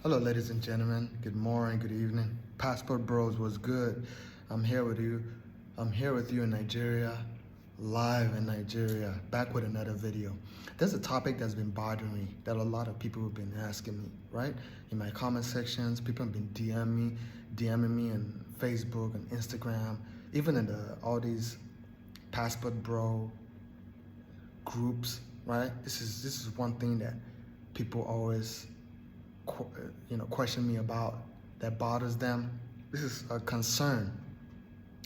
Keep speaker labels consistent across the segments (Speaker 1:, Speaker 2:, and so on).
Speaker 1: Hello, ladies and gentlemen. Good morning, good evening. Passport Bros was good. I'm here with you. I'm here with you in Nigeria, live in Nigeria, back with another video. There's a topic that's been bothering me that a lot of people have been asking me, right? In my comment sections, people have been DMing me on Facebook and Instagram, even in all these Passport Bro groups, right? This is one thing that people always question me about, that bothers them. This is a concern.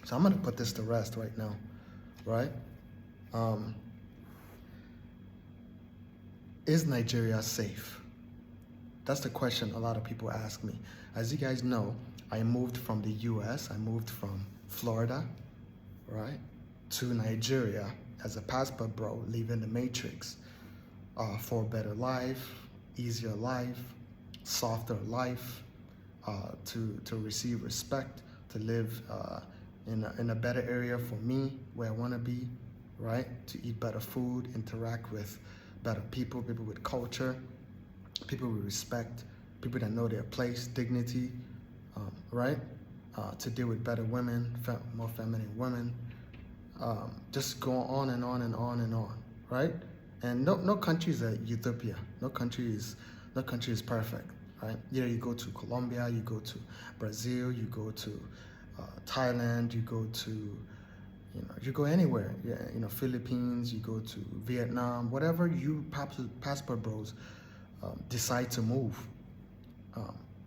Speaker 1: So I'm gonna put this to rest right now, right? Is Nigeria safe? That's the question a lot of people ask me. As you guys know, I moved from the US, I moved from Florida, right, to Nigeria as a passport bro, leaving the matrix for a better life, easier life, softer life, to receive respect, to live in a better area for me, where I want to be, right? To eat better food, interact with better people, people with culture, people with respect, people that know their place, dignity, right? To deal with better women, more feminine women. Just go on and on and on and on, right? And no country is a utopia. No country is perfect, right? Yeah, you go to Colombia, you go to Brazil, you go to Thailand, you go to, you go anywhere. Yeah, Philippines, you go to Vietnam, whatever you passport bros decide to move.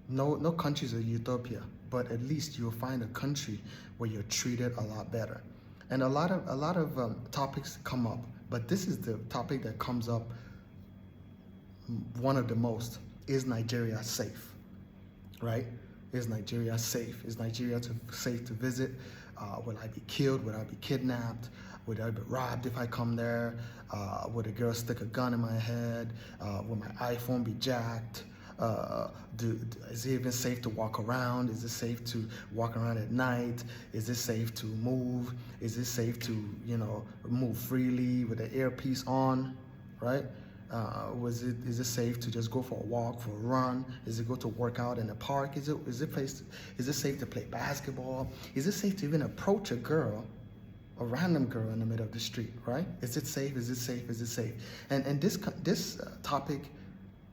Speaker 1: No country is a utopia, but at least you'll find a country where you're treated a lot better. And a lot of topics come up, but this is the topic that comes up one of the most. Is Nigeria safe, right? Is Nigeria safe? Is Nigeria safe to visit? Will I be killed? Will I be kidnapped? Would I be robbed if I come there? Would a girl stick a gun in my head? Will my iPhone be jacked? Is it even safe to walk around? Is it safe to walk around at night? Is it safe to move? Is it safe to, move freely with the earpiece on, right? Is it safe to just go for a walk, for a run? Is it go to work out in a park? Is it safe to play basketball? Is it safe to even approach a random girl in the middle of the street, right? Is it safe? Is it safe? Is it safe? And this topic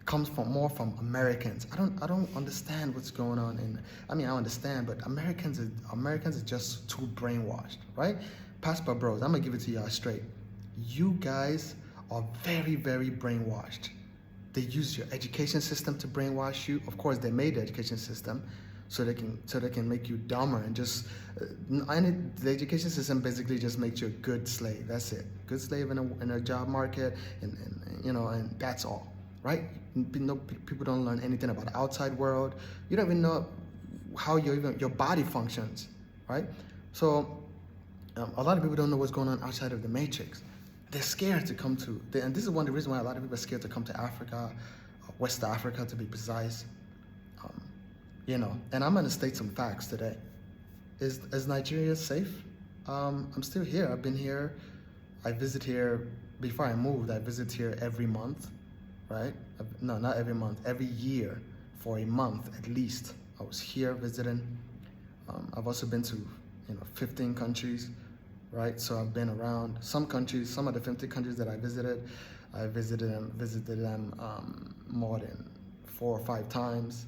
Speaker 1: comes more from Americans. I don't understand what's going on I understand, but Americans are just too brainwashed, right? Passport bros, I'm gonna give it to y'all straight. You guys are very, very brainwashed. They use your education system to brainwash you. Of course, they made the education system so they can make you dumber and just the education system basically just makes you a good slave. That's it. Good slave in a job market, and that's all, right? People don't learn anything about the outside world. You don't even know how your body functions, right? So a lot of people don't know what's going on outside of the matrix. They're scared to come to, and this is one of the reasons why a lot of people are scared to come to Africa, West Africa to be precise. And I'm gonna state some facts today. Is Nigeria safe? I'm still here. I've been here. I visit here, before I moved, I visit here every month, right? No, not every month, every year for a month at least. I was here visiting. I've also been to, 15 countries. Right, so I've been around some countries. Some of the 50 countries that I visited visited them more than 4 or 5 times.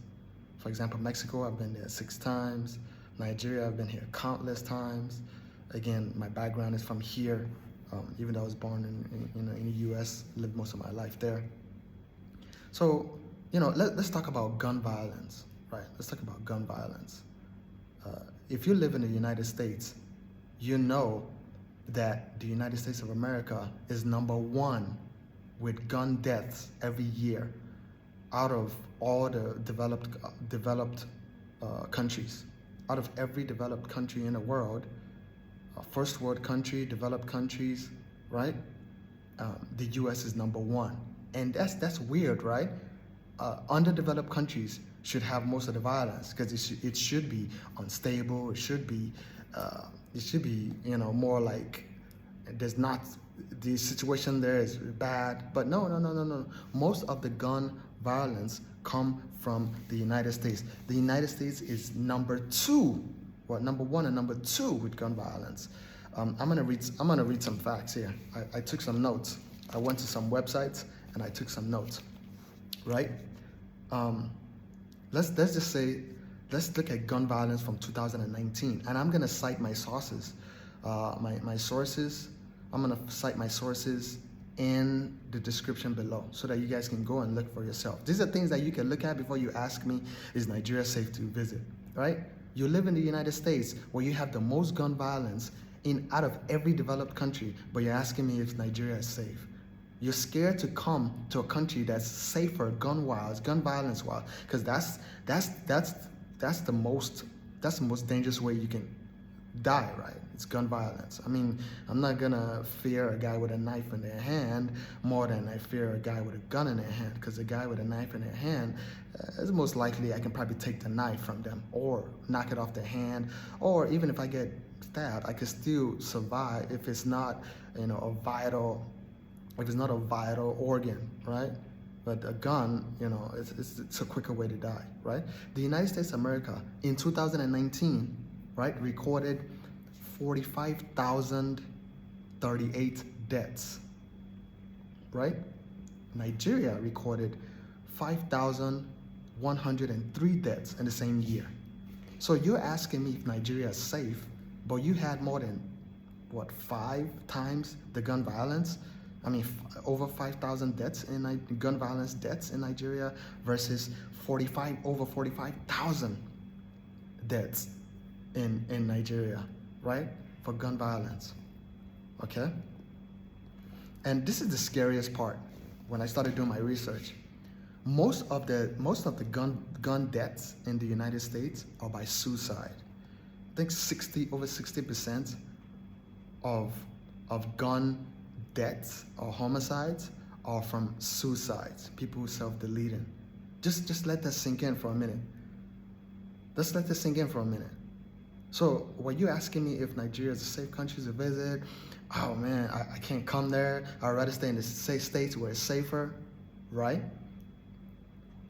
Speaker 1: For example, Mexico, I've been there 6 times. Nigeria, I've been here countless times. Again, my background is from here, even though I was born in the U.S., lived most of my life there. So, let's talk about gun violence, right? Let's talk about gun violence. If you live in the United States, you know that the United States of America is #1 with gun deaths every year out of all the developed countries. Out of every developed country in the world, first world country, developed countries, right? The US is #1. And that's weird, right? Underdeveloped countries should have most of the violence because it should be unstable. It should be more like there's not, the situation there is bad. But no. Most of the gun violence come from the United States. The United States is number one and number two with gun violence. I'm gonna read some facts here. I took some notes. I went to some websites and I took some notes. Right? Let's just say, let's look at gun violence from 2019, and I'm gonna cite my sources. My sources. I'm gonna cite my sources in the description below so that you guys can go and look for yourself. These are things that you can look at before you ask me, is Nigeria safe to visit, right? You live in the United States where you have the most gun violence out of every developed country, but you're asking me if Nigeria is safe. You're scared to come to a country that's safer gun-wise, gun violence-wise, because that's the most dangerous way you can die, right? It's gun violence. I mean, I'm not gonna fear a guy with a knife in their hand more than I fear a guy with a gun in their hand, because a guy with a knife in their hand is most likely I can probably take the knife from them or knock it off their hand, or even if I get stabbed, I can still survive if it's not, a vital organ, right? But a gun, it's a quicker way to die, right? The United States of America in 2019, right, recorded 45,038 deaths, right? Nigeria recorded 5,103 deaths in the same year. So you're asking me if Nigeria is safe, but you had more than, 5 times the gun violence? I mean, over 5,000 deaths in gun violence deaths in Nigeria versus over 45,000 deaths in Nigeria, right, for gun violence. Okay? And this is the scariest part. When I started doing my research, most of the gun deaths in the United States are by suicide. I think over 60% of gun deaths or homicides are from suicides, people who self-deleting. Just let that sink in for a minute. Let's let this sink in for a minute. So when you're asking me if Nigeria is a safe country to visit, oh man, I can't come there. I'd rather stay in the safe states where it's safer, right?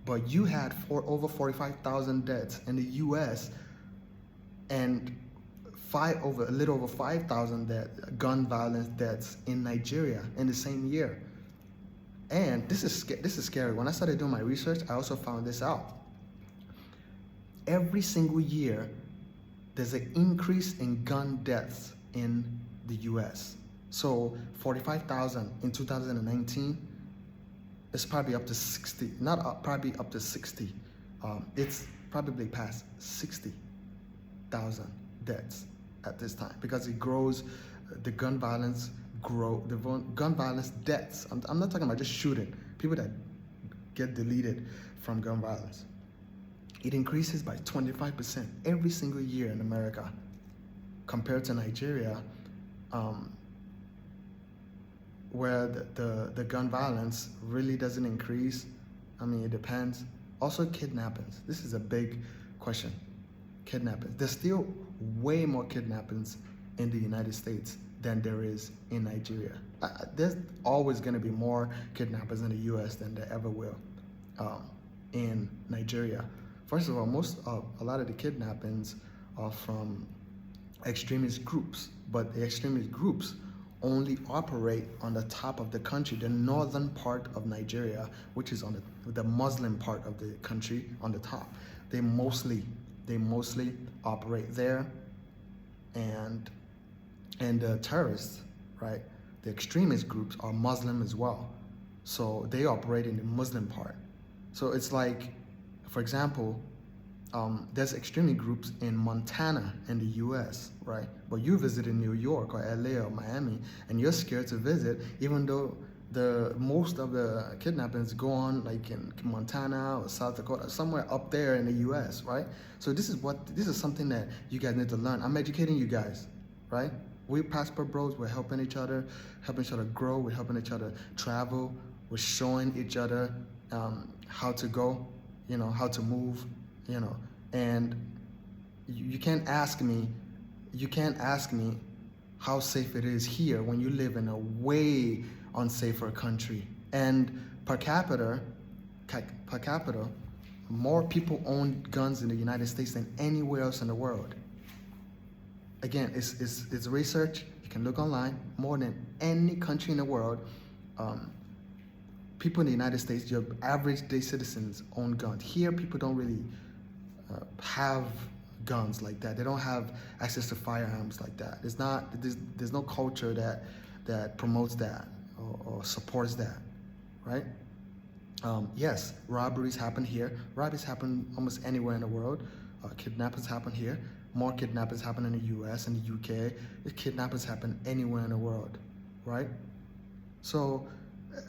Speaker 1: But you had over 45,000 deaths in the U.S. and a little over 5,000 gun violence deaths in Nigeria in the same year. And this is scary. When I started doing my research, I also found this out. Every single year, there's an increase in gun deaths in the U.S. So 45,000 in 2019, it's probably up to 60. Probably up to 60. It's probably past 60,000 deaths at this time, because it grows. The gun violence deaths. I'm not talking about just shooting, people that get deleted from gun violence. It increases by 25% every single year in America, compared to Nigeria, where the gun violence really doesn't increase. I mean, it depends. Also, kidnappings. This is a big question. Kidnappings. There's still way more kidnappings in the United States than there is in Nigeria. There's always going to be more kidnappers in the U.S. than there ever will in Nigeria. First of all, a lot of the kidnappings are from extremist groups, but the extremist groups only operate on the top of the country, the northern part of Nigeria, which is on the Muslim part of the country on the top. They mostly operate there, and the terrorists, right? The extremist groups are Muslim as well, so they operate in the Muslim part. So it's like, for example, there's extremist groups in Montana in the U.S., right? But you visit in New York or LA or Miami, and you're scared to visit, even though most of the kidnappings go on like in Montana or South Dakota, somewhere up there in the U.S., right? So this is something that you guys need to learn. I'm educating you guys, right? We're passport bros. We're helping each other grow. We're helping each other travel. We're showing each other how to go, how to move, and you can't ask me how safe it is here when you live in a way unsafer country. And per capita, per capita, more people own guns in the United States than anywhere else in the world. Again, it's research. You can look online. More than any country in the world, people in the United States, your average day citizens own guns. Here, people don't really have guns like that. They don't have access to firearms like that. There's no culture that promotes that or supports that, right? Yes, robberies happen here. Robberies happen almost anywhere in the world. Kidnappings happen here. More kidnappings happen in the US and the UK. Kidnappings happen anywhere in the world, right? So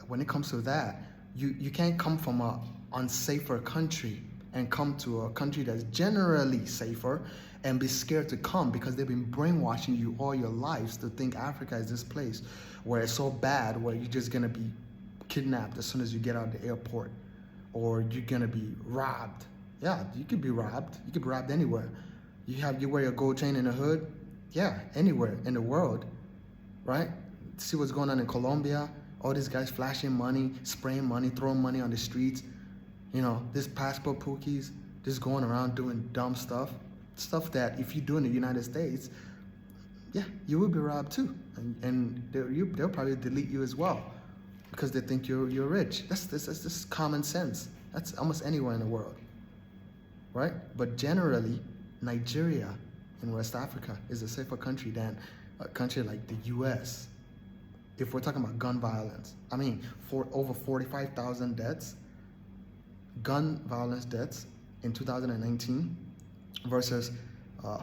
Speaker 1: when it comes to that, you can't come from a unsafer country and come to a country that's generally safer and be scared to come because they've been brainwashing you all your lives to think Africa is this place where it's so bad where you're just gonna be kidnapped as soon as you get out of the airport, or you're gonna be robbed. Yeah, you could be robbed. You could be robbed anywhere. You wear your gold chain in the hood. Yeah, anywhere in the world, right? See what's going on in Colombia. All these guys flashing money, spraying money, throwing money on the streets. You know, this passport pookies just going around doing dumb stuff that if you do in the United States, yeah, you will be robbed too, and they'll probably delete you as well because they think you're rich. That's common sense. That's almost anywhere in the world, right? But generally, Nigeria in West Africa is a safer country than a country like the US. If we're talking about gun violence, I mean, for over 45,000 deaths, gun violence deaths in 2019 versus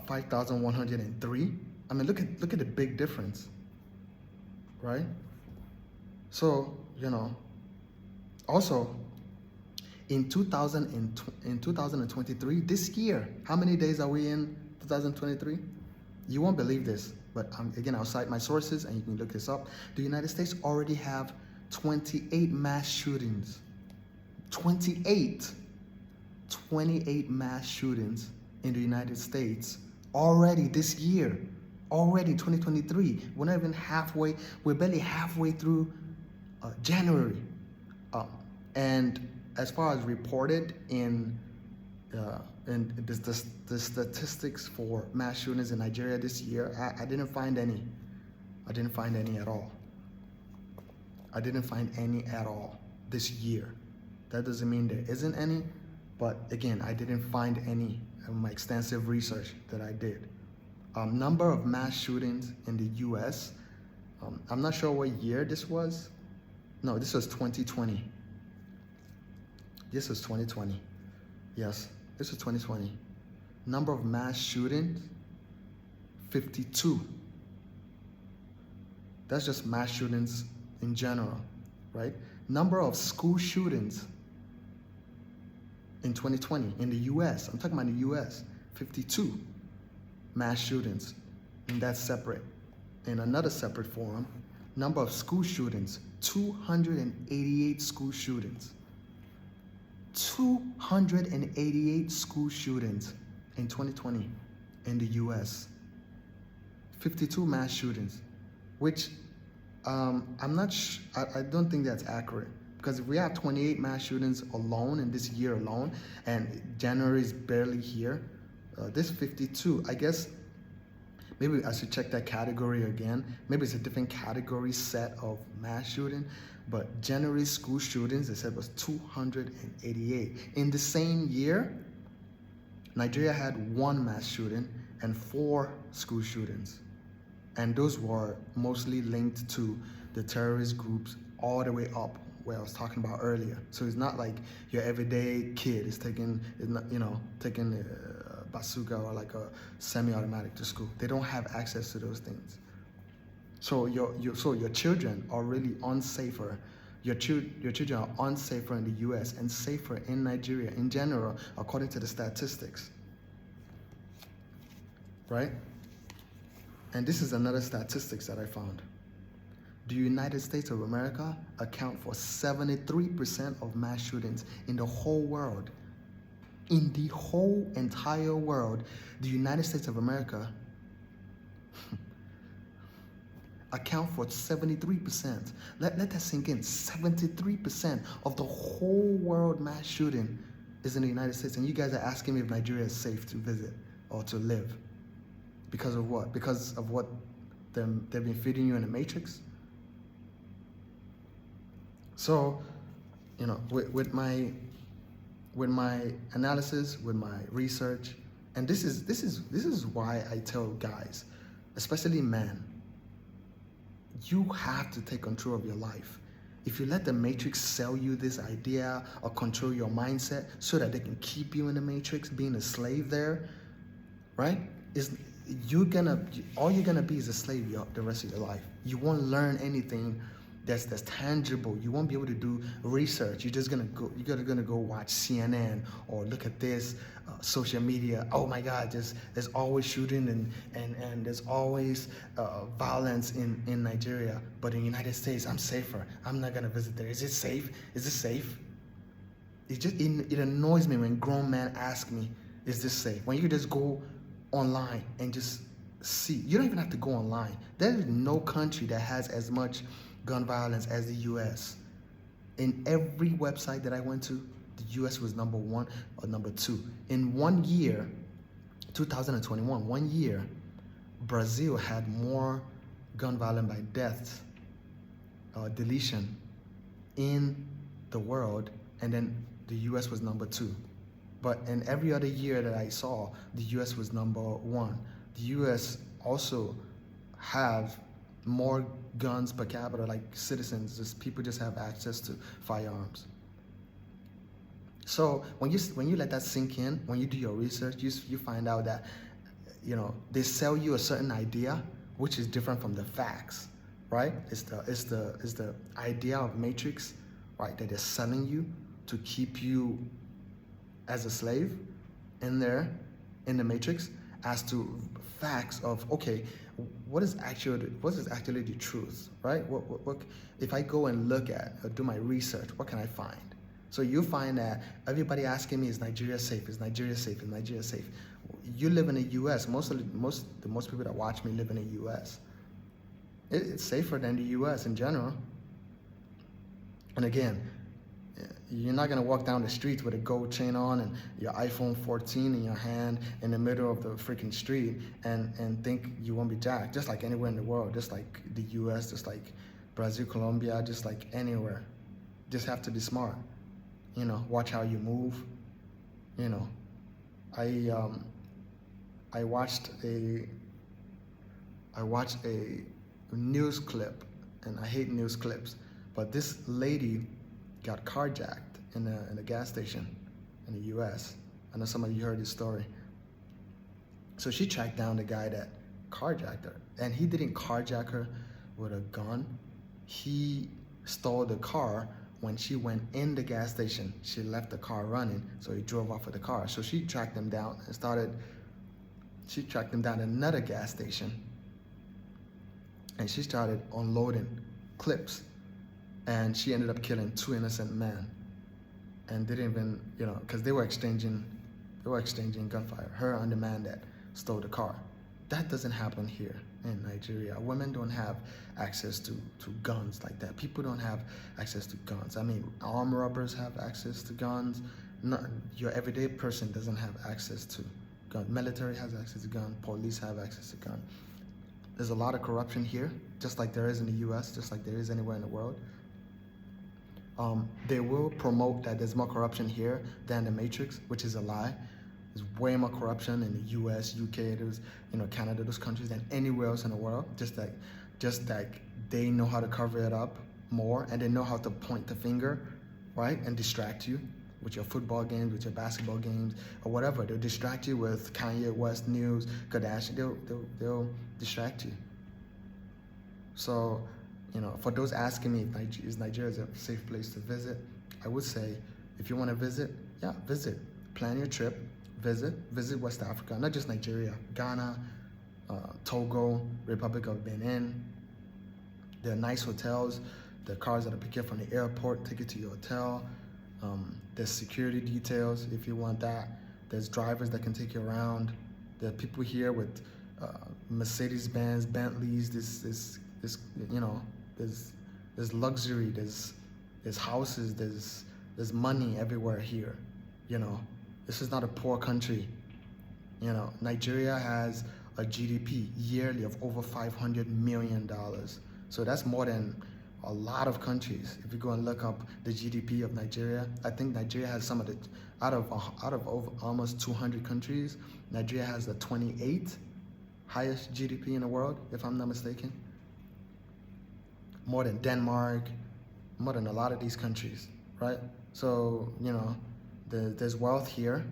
Speaker 1: 5,103. I mean, look at the big difference, right? So, you know, also in 2023, this year, how many days are we in 2023? You won't believe this, but again, I'll cite my sources and you can look this up. The United States already have 28 mass shootings. 28 mass shootings in the United States already this year. Already 2023. We're not even halfway, we're barely halfway through January. And as far as reported in the statistics for mass shootings in Nigeria this year, I didn't find any. I didn't find any at all. I didn't find any at all this year. That doesn't mean there isn't any, but again, I didn't find any in my extensive research that I did. Number of mass shootings in the US, I'm not sure what year this was. No, this was 2020. This was 2020. Yes, this was 2020. Number of mass shootings, 52. That's just mass shootings in general, right? Number of school shootings in 2020 in the US, I'm talking about the US, 52 mass shootings, and that's separate. In another separate forum, number of school shootings, 288 school shootings. 288 school shootings in 2020 in the US. 52 mass shootings, which I don't think that's accurate, because if we have 28 mass shootings alone in this year alone, and January is barely here, this 52, I guess maybe I should check that category again. Maybe it's a different category set of mass shooting, but January school shootings, they said, was 288. In the same year, Nigeria had 1 mass shooting and 4 school shootings. And those were mostly linked to the terrorist groups all the way up where I was talking about earlier. So it's not like your everyday kid is taking a bazooka or like a semi-automatic to school. They don't have access to those things. So your children are really unsafer. Your children are unsafer in the US and safer in Nigeria in general, according to the statistics, right? And this is another statistics that I found. The United States of America account for 73% of mass shootings in the whole world. In the whole entire world, the United States of America account for 73%. Let that sink in. 73% of the whole world mass shooting is in the United States. And you guys are asking me if Nigeria is safe to visit or to live. Because of what? Because of what they've been feeding you in the Matrix? So, you know, with my analysis, with my research, and this is why I tell guys, especially men, you have to take control of your life. If you let the Matrix sell you this idea or control your mindset so that they can keep you in the Matrix, being a slave there, right? All you're gonna be is a slave the rest of your life. You won't learn anything that's tangible. You won't be able to do research. You're just gonna go watch CNN or look at this social media. Oh my God, there's always shooting and there's always violence in Nigeria, but in the United States I'm safer. I'm not gonna visit there. Is it safe? Is it safe? It annoys me when grown men ask me, is this safe? When you can just go online and just see. You don't even have to go online. There is no country that has as much gun violence as the US. In every website that I went to, the US was number 1 or number 2. In 1 year, 2021, 1 year, Brazil had more gun violence by deaths, deletion in the world, and then the US was number 2. But in every other year that I saw, the US was number 1. The US also have more guns per capita, like citizens, just people just have access to firearms. So when you let that sink in, when you do your research, you find out that, you know, they sell you a certain idea which is different from the facts, right? It's the idea of Matrix, right, that they're selling you to keep you as a slave in there, in the Matrix, as to facts of, okay, what is actually the truth, right? What if I go and look at or do my research, what can I find? So you find that everybody asking me, is Nigeria safe? Is Nigeria safe? Is Nigeria safe? You live in the US. Most people that watch me live in the US. It's safer than the US in general. And again, you're not gonna walk down the street with a gold chain on and your iPhone 14 in your hand in the middle of the freaking street and think you won't be jacked. Just like anywhere in the world, just like the US, just like Brazil, Colombia, just like anywhere. Just have to be smart. You know, watch how you move. You know, I watched a news clip, and I hate news clips, but this lady got carjacked in a gas station in the US. I know some of you heard this story. So she tracked down the guy that carjacked her, and he didn't carjack her with a gun. He stole the car when she went in the gas station. She left the car running, so he drove off with the car. So she tracked him down and another gas station, and she started unloading clips, and she ended up killing 2 innocent men, and didn't even, you know, because they were exchanging gunfire, her and the man that stole the car. That doesn't happen here in Nigeria. Women don't have access to guns like that. People don't have access to guns. I mean, armed robbers have access to guns. Your everyday person doesn't have access to guns. Military has access to guns. Police have access to guns. There's a lot of corruption here, just like there is in the US, just like there is anywhere in the world. They will promote that there's more corruption here than the Matrix, which is a lie. There's way more corruption in the US, UK, Canada, those countries than anywhere else in the world. Just like they know how to cover it up more, and they know how to point the finger, right, and distract you with your football games, with your basketball games, or whatever. They'll distract you with Kanye West news, Kardashian. They'll distract you. So, you know, for those asking me is Nigeria a safe place to visit, I would say, if you want to visit, yeah, visit. Plan your trip. Visit West Africa, not just Nigeria, Ghana, Togo, Republic of Benin. There are nice hotels. There are cars that'll pick you up from the airport, take you to your hotel. There's security details if you want that. There's drivers that can take you around. There are people here with Mercedes-Benz, Bentleys, this This, you know, there's luxury, there's houses, there's money everywhere here. You know, this is not a poor country. You know, Nigeria has a GDP yearly of over $500 million. So that's more than a lot of countries. If you go and look up the GDP of Nigeria, I think Nigeria has some of the, out of over almost 200 countries, Nigeria has the 28th highest GDP in the world, if I'm not mistaken. More than Denmark, more than a lot of these countries, right? So, you know, there's wealth here.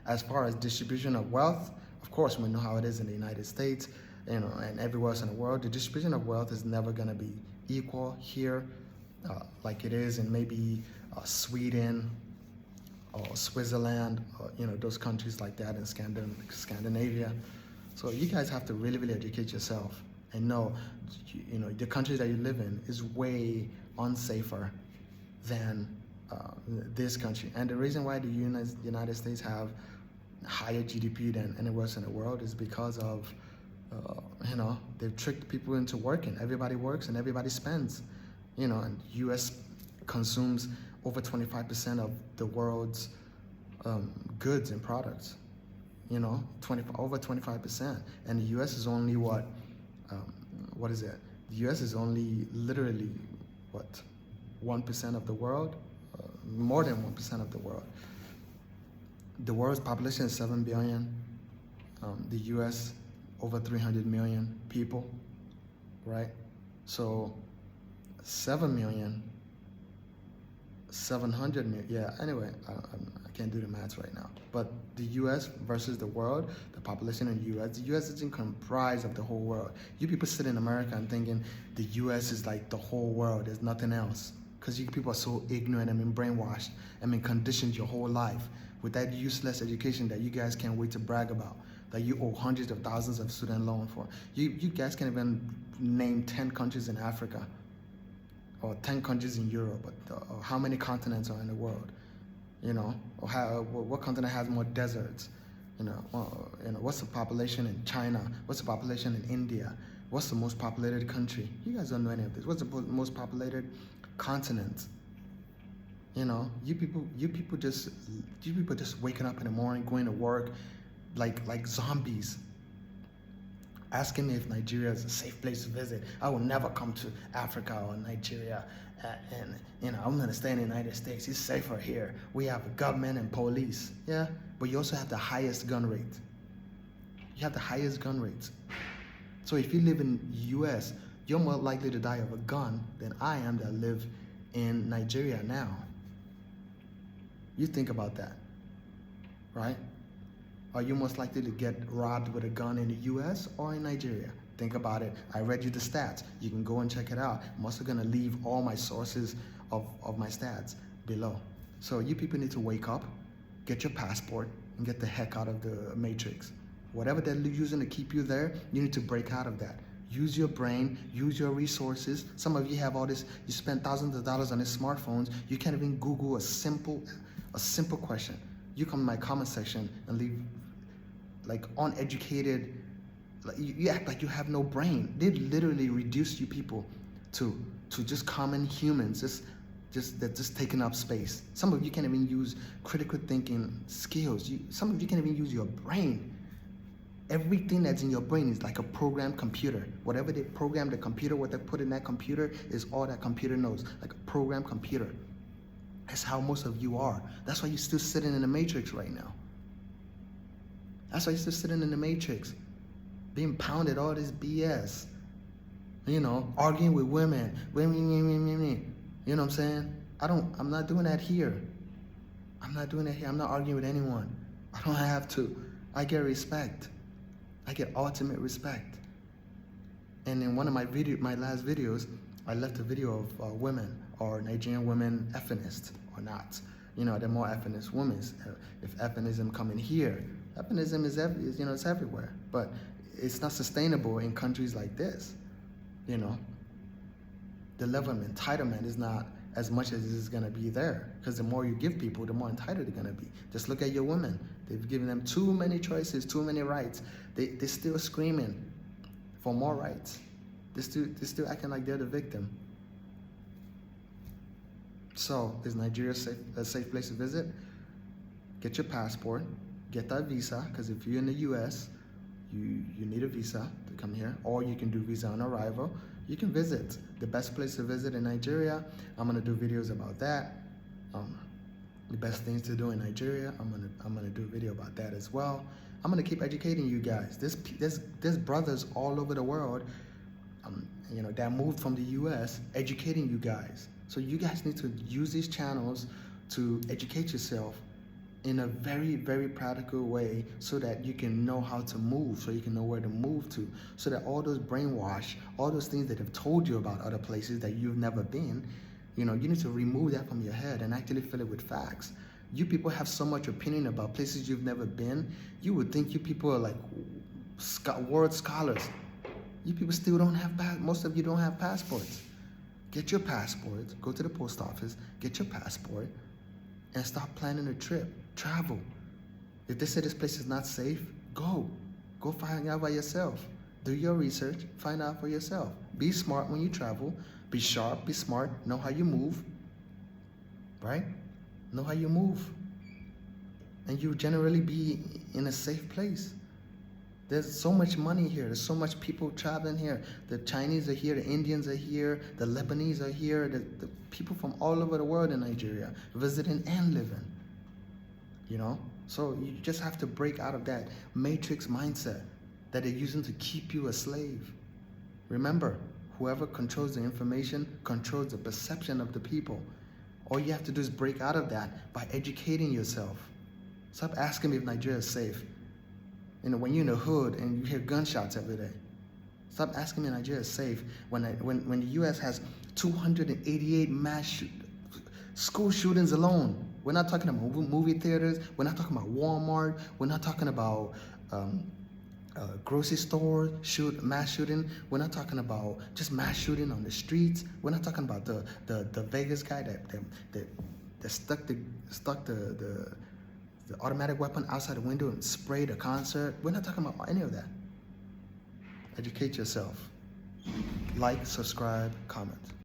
Speaker 1: As far as distribution of wealth, of course, we know how it is in the United States, you know, and everywhere else in the world. The distribution of wealth is never going to be equal here, like it is in maybe Sweden or Switzerland, or, you know, those countries like that in Scandinavia. So you guys have to really, really educate yourself and know, you know, the country that you live in is way unsafer than this country. And the reason why the United States have higher GDP than anywhere else in the world is because of, you know, they've tricked people into working. Everybody works and everybody spends, you know, and U.S. consumes over 25% of the world's goods and products, you know, over 25%. And the U.S. is only what is it? The U.S. is only literally, what, 1% of the world? More than 1% of the world. The world's population is 7 billion. The U.S. over 300 million people, right? So 7 million, 700 million, yeah, anyway, I can't do the maths right now. But the U.S. versus the world, the population in the U.S. isn't comprised of the whole world. You people sit in America and thinking the U.S. is like the whole world, there's nothing else. Because you people are so ignorant and been brainwashed and been conditioned your whole life with that useless education that you guys can't wait to brag about, that you owe hundreds of thousands of student loan for. You guys can't even name 10 countries in Africa or 10 countries in Europe, or how many continents are in the world, you know, or what continent has more deserts, you know, what's the population in China, what's the population in India, what's the most populated country? You guys don't know any of this. What's the most populated continent? You know, you people just waking up in the morning, going to work like zombies, asking me if Nigeria is a safe place to visit. I will never come to Africa or Nigeria, and you know, I'm gonna stay in the United States. It's safer here. We have a government and police, yeah, but you also have the highest gun rate. You have the highest gun rates. So if you live in the U.S., you're more likely to die of a gun than I am that live in Nigeria now. You think about that, right? Are you most likely to get robbed with a gun in the U.S. or in Nigeria? Think about it. I read you the stats. You can go and check it out. I'm also gonna leave all my sources of my stats below. So you people need to wake up, get your passport, and get the heck out of the matrix. Whatever they're using to keep you there, you need to break out of that. Use your brain, use your resources. Some of you have all this, you spend thousands of dollars on these smartphones. You can't even Google a simple question. You come in my comment section and leave like uneducated, like you act like you have no brain. They literally reduce you people to just common humans, just taking up space. Some of you can't even use critical thinking skills. Some of you can't even use your brain. Everything that's in your brain is like a programmed computer. Whatever they program the computer, what they put in that computer is all that computer knows, like a programmed computer. That's how most of you are. That's why you're still sitting in the matrix right now. That's why you're still sitting in the matrix, being pounded all this BS. You know, arguing with women. You know what I'm saying? I'm not doing that here. I'm not doing that here. I'm not arguing with anyone. I don't have to. I get respect. I get ultimate respect. And in one of my last videos, I left a video of women, or Nigerian women effeminists or not. You know, they're more effeminist women. If feminism come in here, feminism is you know, it's everywhere. But it's not sustainable in countries like this. You know, the level of entitlement is not as much as it's gonna be there. Because the more you give people, the more entitled they're gonna be. Just look at your women. They've given them too many choices, too many rights. They're still screaming for more rights. They're still acting like they're the victim. So, is Nigeria a safe place to visit? Get your passport, get that visa, because if you're in the US, you need a visa to come here, or you can do visa on arrival. You can visit. The best place to visit in Nigeria, I'm gonna do videos about that. The best things to do in Nigeria, I'm gonna do a video about that as well. I'm gonna keep educating you guys. There's brothers all over the world, you know, that moved from the US, educating you guys. So you guys need to use these channels to educate yourself in a very, very practical way, so that you can know how to move, so you can know where to move to, so that all those brainwash, all those things that have told you about other places that you've never been, you know, you need to remove that from your head and actually fill it with facts. You people have so much opinion about places you've never been. You would think you people are like world scholars. You people still don't have, most of you don't have passports. Get your passports, go to the post office, get your passport, and start planning a trip. Travel. If they say this place is not safe, go find out by yourself. Do your research, find out for yourself. Be smart when you travel. Be sharp, be smart, know how you move, right? Know how you move. And you generally be in a safe place. There's so much money here. There's so much people traveling here. The Chinese are here, the Indians are here, the Lebanese are here, the people from all over the world in Nigeria visiting and living, you know? So you just have to break out of that matrix mindset that they're using to keep you a slave. Remember, whoever controls the information controls the perception of the people. All you have to do is break out of that by educating yourself. Stop asking me if Nigeria is safe. You know, when you're in the hood and you hear gunshots every day. Stop asking me if Nigeria is safe when the US has 288 school shootings alone. We're not talking about movie theaters. We're not talking about Walmart. We're not talking about grocery store mass shooting. We're not talking about just mass shooting on the streets. We're not talking about the Vegas guy that stuck the automatic weapon outside the window and sprayed a concert. We're not talking about any of that. Educate yourself. Like, subscribe, comment.